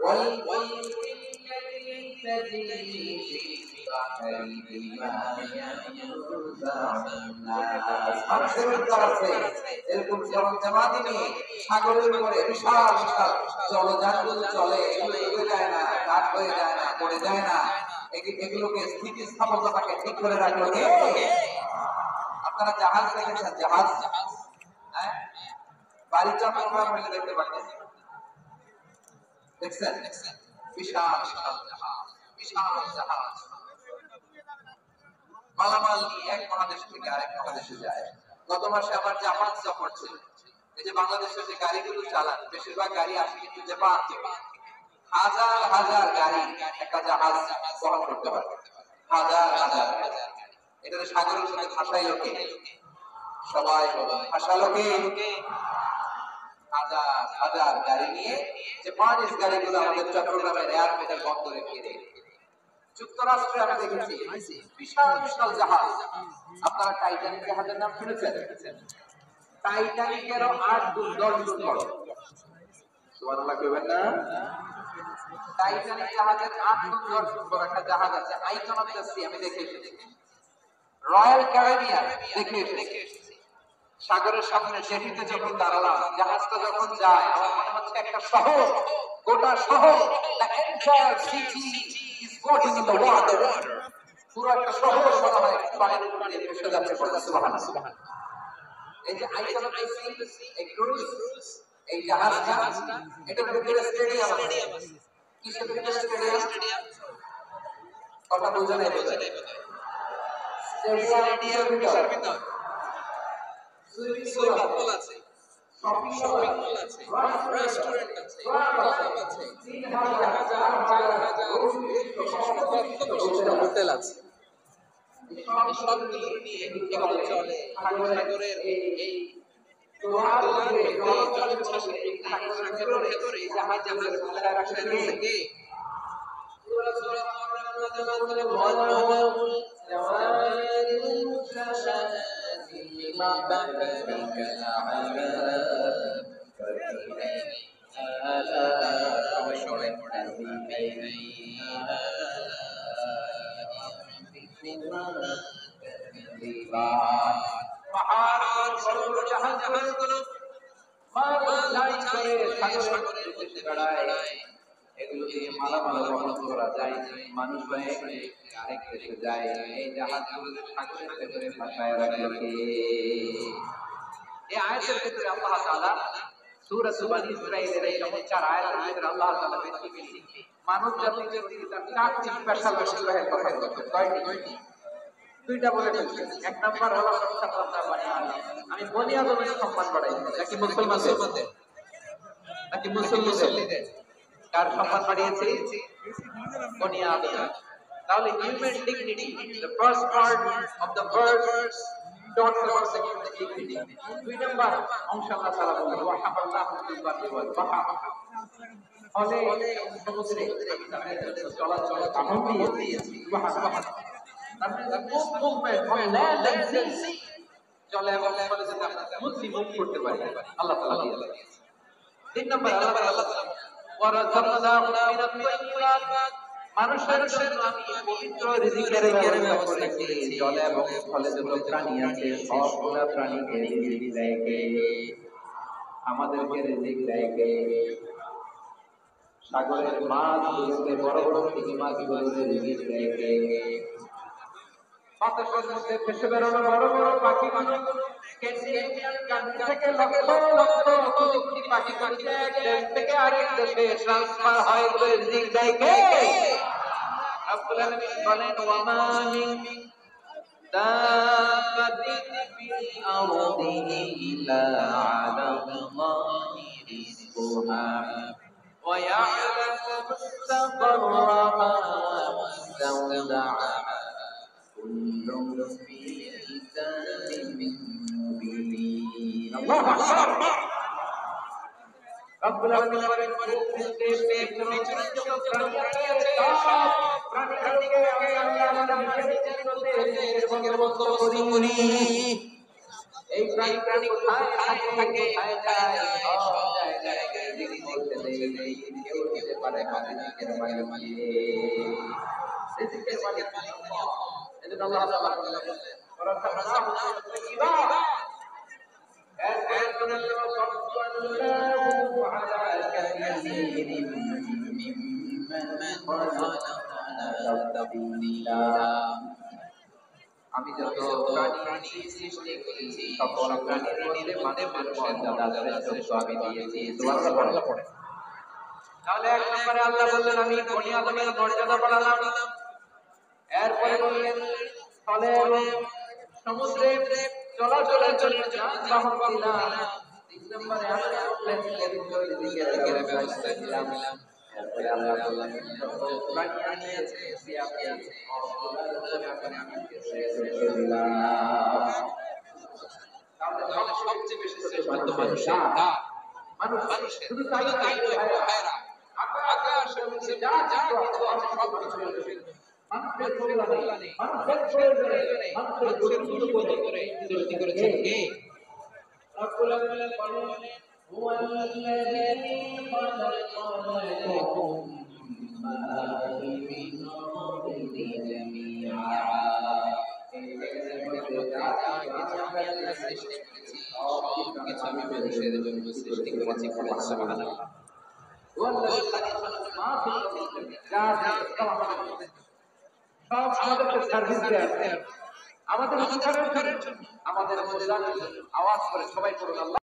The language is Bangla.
والفلك التي تجري في البحر بما ينفع الناس মানুষের উদ্ধার আছে এরকম জলজামাতি নিয়ে সাগরের উপরে বিশাল বিশাল জলযানগুলো চলে এগুলো ডুবে যায় না কাঠ হয়ে যায় না পড়ে যায় না এগুলোকে স্থিতিস্থাপকতাকে ঠিক করে রাখলো কে আপনারা জাহাজ দেখেছেন জাহাজ হ্যাঁ বাড়ি চট্টগ্রাম মিলে দেখতে পাচ্ছেন দেখছেন বিশাল বিশাল জাহাজ মালামাল নিয়ে এক মহাদেশ থেকে আরেক মহাদেশে যায় গত মাসে আমার জাপান সফর ছিল এই যে বাংলাদেশের যে গাড়িগুলো চালান বেশিরভাগ গাড়ি আসে কিন্তু জাপান থেকে হাজার হাজার গাড়ি একটা জাহাজ বহন করতে পারে হাজার হাজার এটা সাগরের সাথে ভাষাই লোকে সবাই ভাষা লোকে হাজার হাজার গাড়ি নিয়ে জাপানিজ গাড়িগুলো আমাদের চট্টগ্রামের এয়ারপোর্টের বন্দরে ফিরে যুক্তরাষ্ট্রে আমি দেখেছি বিশাল বিশাল জাহাজ আপনারা টাইটানিক জাহাজের নাম শুনেছেন টাইটানিকেরও 8-10 গুণ বড় সুবহানাল্লাহ কইবেন না টাইটানিক জাহাজের 8-10 গুণ বড় একটা জাহাজ আছে আইকন অফ দ্য সি আমি দেখে এসেছি রয়্যাল ক্যারিবিয়ান দেখে এসেছি সাগরের সামনে জেটিতে যখন দাঁড়ালাম জাহাজটা যখন যায় আমার মনে হচ্ছে একটা শহর গোটা শহর the entire city is floating in the water পুরো একটা শহর মনে হয় পানির উপরে ভেসে যাচ্ছে সুবহানাল্লাহ এই যে আইকন অফ দ্য সি এই ক্রুজ এই জাহাজটা এটার ভিতরে স্টেডিয়াম আছে কিসের ভিতরে স্টেডিয়াম কথা বুঝে নাই স্টেডিয়ামের ভিতর সুইমিং পুল আছে শপিং মল আছে রেস্টুরেন্ট আছে ক্লাব আছে 3000 হোটেল আছে সবগুলো নিয়ে এগুলো চলে সাগরের এই সাগরের ভেতরে জাহাজ রাখা থাকে بحرك العذاب فبأي آلاء ربكما تكذبان পাহাড় বড় জাহাজগুলো মাল করে সাগরের মধ্যে বেড়ায় এগুলো দিয়ে মালামাল বহন করা যায় মানুষ হয়ে আরেক দেশে যায় এই জাহাজগুলো সাগরের ভেতরে ভাসায় রাখলো কে এই আয়াতের ভিতরে আল্লাহ তাআলা সূরা বনী ইসরাঈলের এই চমৎকার আয়াতের ভিতরে আল্লাহ তাআলা বেশি মানব জাতির প্রতি তার চারটি স্পেশাল ভাবে কথা বলেছেন কয়টি দুইটা বলে দিয়েছেন এক নাম্বার হলো সত্তাপ্রাপ্ত বনি আদম আমি বনি আদমের সম্মান বাড়াই নাকি মুসলমানদের নাকি মুসলিমদের কার সম্মান বাড়িয়েছে বনি আদম তাহলে human dignity the first part of the verse talks about the human dignity দুই নাম্বার অংশ আল্লাহ তাআলা বলেন ওয়া হাফাল্লাহু ফিল বাররি ওয়াল বাহর ফলে সমুদ্রে চলাচল আমল দিয়েছি সুবহানাল্লাহ movement on land and sea চলে এবং ফলে যেটা মুসলিম মুভ করতে পারে আল্লাহ তাআলা দিয়েছে তিন নাম্বার আল্লাহ তাআলা ওয়ারাযাকনাহু মিনাত তাইয়্যিবাত মানুষের জন্য আমি পবিত্র রিজিকের ব্যবস্থা করেছি জলে এবং স্থলে যত প্রাণী আছে সবগুলা প্রাণীকে রিজিক দেয় কে আমাদেরকে রিজিক দেয় কে সাগরের মাছগুলোকে বড় বড় চিংড়ি মাছগুলোকে রিজিক দেয় কে বাতাসের মধ্যে ভেসে বেড়ানো বড় বড় পাখিগুলো ক্যান্ডিয়ান কান্ট্রি থেকে লক্ষ লক্ষ কুচি পাখিগুলো এক দেশ থেকে আরেক দেশে ট্রান্সফার হয় বলে রিজিক দেয় কে রব্বুল আলামিন বলেন ওয়া মা মিন দাব্বাতিন ফিল আরদি ইল্লা আলা আল্লাহি রিজকুহা ওয়া ইয়া'লামু মুস্তাকাররাহা ওয়া মুস্তাওদা'aha كل في كتاب مبين الله أكبر رب العالمين এই প্রাণী থাকে কেউ দিতে পারে না রিজিকের মালিক কে? রিজিকের মালিক আল্লাহ। এজন্য আল্লাহ তাআলা বললেন ওয়ারাসাকনাহু তাইয়্যিবা। এরপরে বলেন ওয়াফাদদালনাহু আলা কাসীরিন মিম্মান খালাকনা তাফদীলা। আমি যত প্রাণী সৃষ্টি করেছি সকল প্রাণীর মধ্যে মানুষের মর্যাদা শ্রেষ্ঠ আমি দিয়েছি। সুবহানাল্লাহ পড়ে। তাহলে এক নম্বরে আল্লাহ বললেন আমি বনি আদমের মর্যাদা বাড়ালাম। এরপরে বললেন স্থলে এবং সমুদ্রে চলাচলের জন্য যানবাহন দিলাম। তিন নম্বরে আল্লাহ বললেন রিজিকের ব্যবস্থা দিলাম। এরপরে আল্লাহ বললেন যত প্রাণী আছে সিয়াপে আছে আমি দিলাম। তাহলে সবচেয়ে বেশি শ্রেষ্ঠ মানুষের না মানুষ শুধু তাই ভাইরা আকাশ নিচে যা যা কিছু আছে সব কিছু মানুষের কল্যাণে মানুষের প্রয়োজনে মানুষের দুর্গত করে সৃষ্টি করেছেন কে? রব্বুল আলামিন বলেন হুয়াল্লাযী খালাকাকুম মা মিন আরদি জামিআ। সৃষ্টি করেছি সব কিছু আমি মানুষের জন্য সৃষ্টি করেছি। সুবহানাল্লাহ। সব আমাদেরকে সার্ভিস দেয়, আমাদের উপকারের জন্য, আমাদের কল্যাণের জন্য। আওয়াজ করে সবাই করুন আল্লাহ।